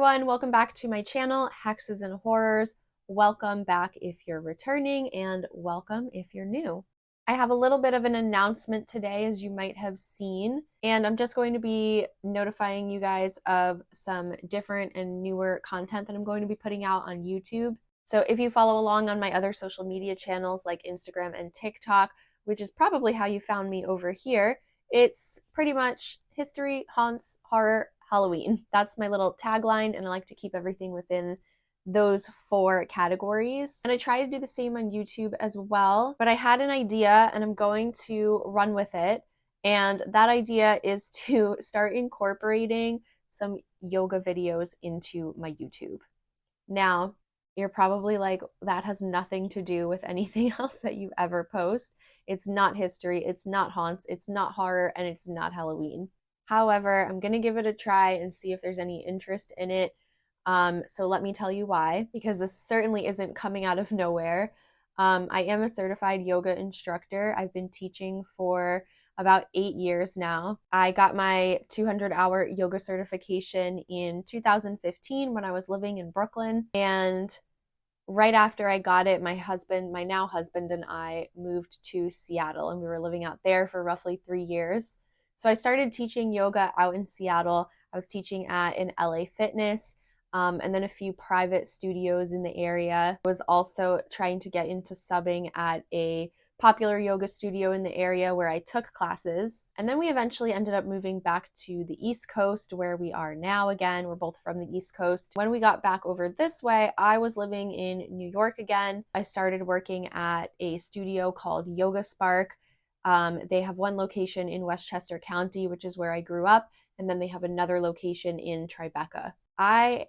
everyone, welcome back to my channel, Hexes and Horrors. Welcome back if you're returning, and welcome if you're new. I have a little bit of an announcement today, as you might have seen, and I'm just going to be notifying you guys of some different and newer content that I'm going to be putting out on YouTube. So if you follow along on my other social media channels like Instagram and TikTok, which is probably how you found me over here, it's pretty much history, haunts, horror, Halloween. That's my little tagline, and I like to keep everything within those 4 categories. And I try to do the same on YouTube as well, but I had an idea and I'm going to run with it. And that idea is to start incorporating some yoga videos into my YouTube. Now, you're probably like, that has nothing to do with anything else that you ever post. It's not history, it's not haunts, it's not horror, and it's not Halloween. However, I'm going to give it a try and see if there's any interest in it. So let me tell you why, because this certainly isn't coming out of nowhere. I am a certified yoga instructor. I've been teaching for about 8 years now. I got my 200-hour yoga certification in 2015 when I was living in Brooklyn. And right after I got it, my now husband, and I moved to Seattle, and we were living out there for roughly 3 years. So I started teaching yoga out in Seattle. I was teaching at an LA Fitness, and then a few private studios in the area. I was also trying to get into subbing at a popular yoga studio in the area where I took classes. And then we eventually ended up moving back to the East Coast, where we are now again. We're both from the East Coast. When we got back over this way, I was living in New York again. I started working at a studio called Yoga Spark. They have one location in Westchester County, which is where I grew up, and then they have another location in Tribeca. I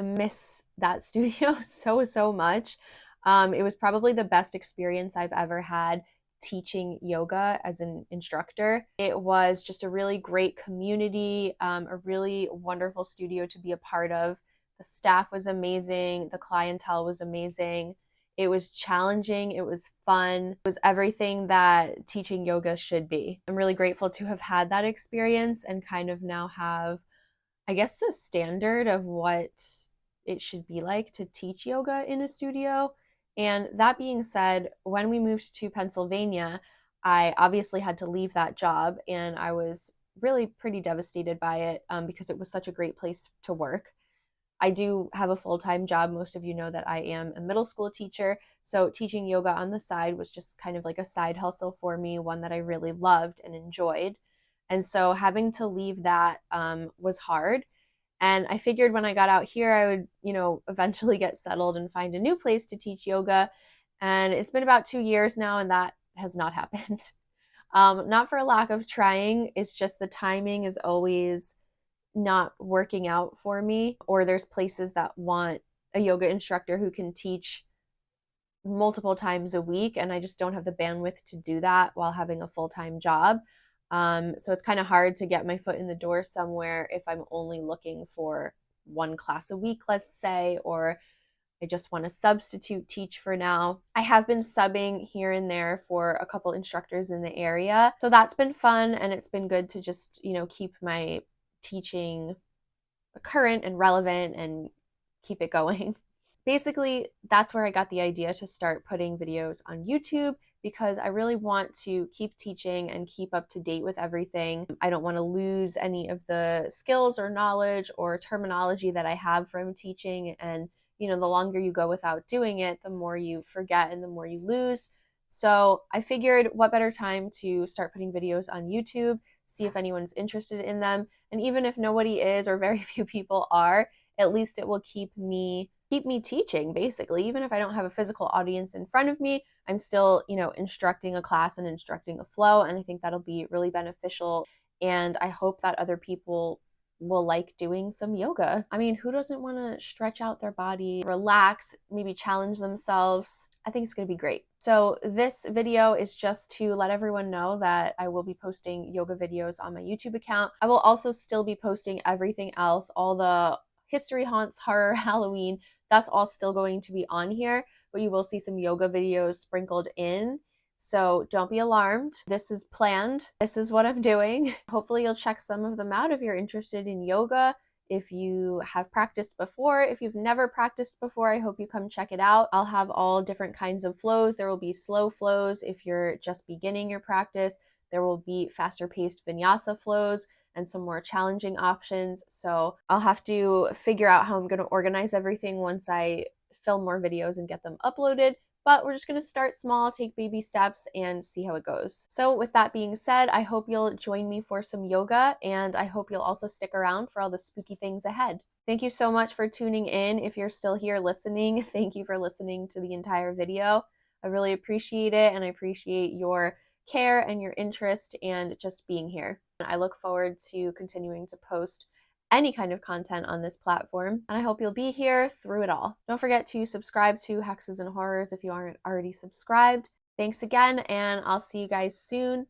miss that studio so much. It was probably the best experience I've ever had teaching yoga as an instructor. It was just a really great community, a really wonderful studio to be a part of. The staff was amazing, the clientele was amazing. It was challenging, it was fun, it was everything that teaching yoga should be. I'm really grateful to have had that experience and kind of now have, I guess, the standard of what it should be like to teach yoga in a studio. And that being said, when we moved to Pennsylvania, I obviously had to leave that job, and I was really pretty devastated by it, because it was such a great place to work. I do have a full-time job. Most of you know that I am a middle school teacher, so teaching yoga on the side was just kind of like a side hustle for me, one that I really loved and enjoyed. And so having to leave that was hard. And I figured when I got out here, I would, eventually get settled and find a new place to teach yoga. And it's been about 2 years now, and that has not happened. Not for a lack of trying, it's just the timing is always not working out for me, or there's places that want a yoga instructor who can teach multiple times a week, and I just don't have the bandwidth to do that while having a full-time job. So it's kind of hard to get my foot in the door somewhere if I'm only looking for 1 class a week, let's say, or I just want to substitute teach for now. I have been subbing here and there for a couple instructors in the area. So that's been fun, and it's been good to just, keep my teaching current and relevant and keep it going. Basically, that's where I got the idea to start putting videos on YouTube, because I really want to keep teaching and keep up to date with everything. I don't want to lose any of the skills or knowledge or terminology that I have from teaching. And, the longer you go without doing it, the more you forget and the more you lose. So I figured, what better time to start putting videos on YouTube, see if anyone's interested in them. And even if nobody is, or very few people are, at least it will keep me teaching, basically. Even if I don't have a physical audience in front of me, I'm still, instructing a class and instructing a flow. And I think that'll be really beneficial. And I hope that other people will like doing some yoga. I mean, who doesn't want to stretch out their body, relax, maybe challenge themselves? I think it's going to be great. So this video is just to let everyone know that I will be posting yoga videos on my YouTube account. I will also still be posting everything else, all the history, haunts, horror, Halloween. That's all still going to be on here, but you will see some yoga videos sprinkled in. So don't be alarmed. This is planned. This is what I'm doing. Hopefully you'll check some of them out if you're interested in yoga. If you have practiced before, if you've never practiced before, I hope you come check it out. I'll have all different kinds of flows. There will be slow flows if you're just beginning your practice. There will be faster paced vinyasa flows and some more challenging options. So I'll have to figure out how I'm going to organize everything once I film more videos and get them uploaded. But we're just going to start small, take baby steps, and see how it goes. So with that being said, I hope you'll join me for some yoga, and I hope you'll also stick around for all the spooky things ahead. Thank you so much for tuning in. If you're still here listening, thank you for listening to the entire video. I really appreciate it, and I appreciate your care and your interest and just being here. I look forward to continuing to post any kind of content on this platform, and I hope you'll be here through it all. Don't forget to subscribe to Hexes and Horrors if you aren't already subscribed. Thanks again, and I'll see you guys soon.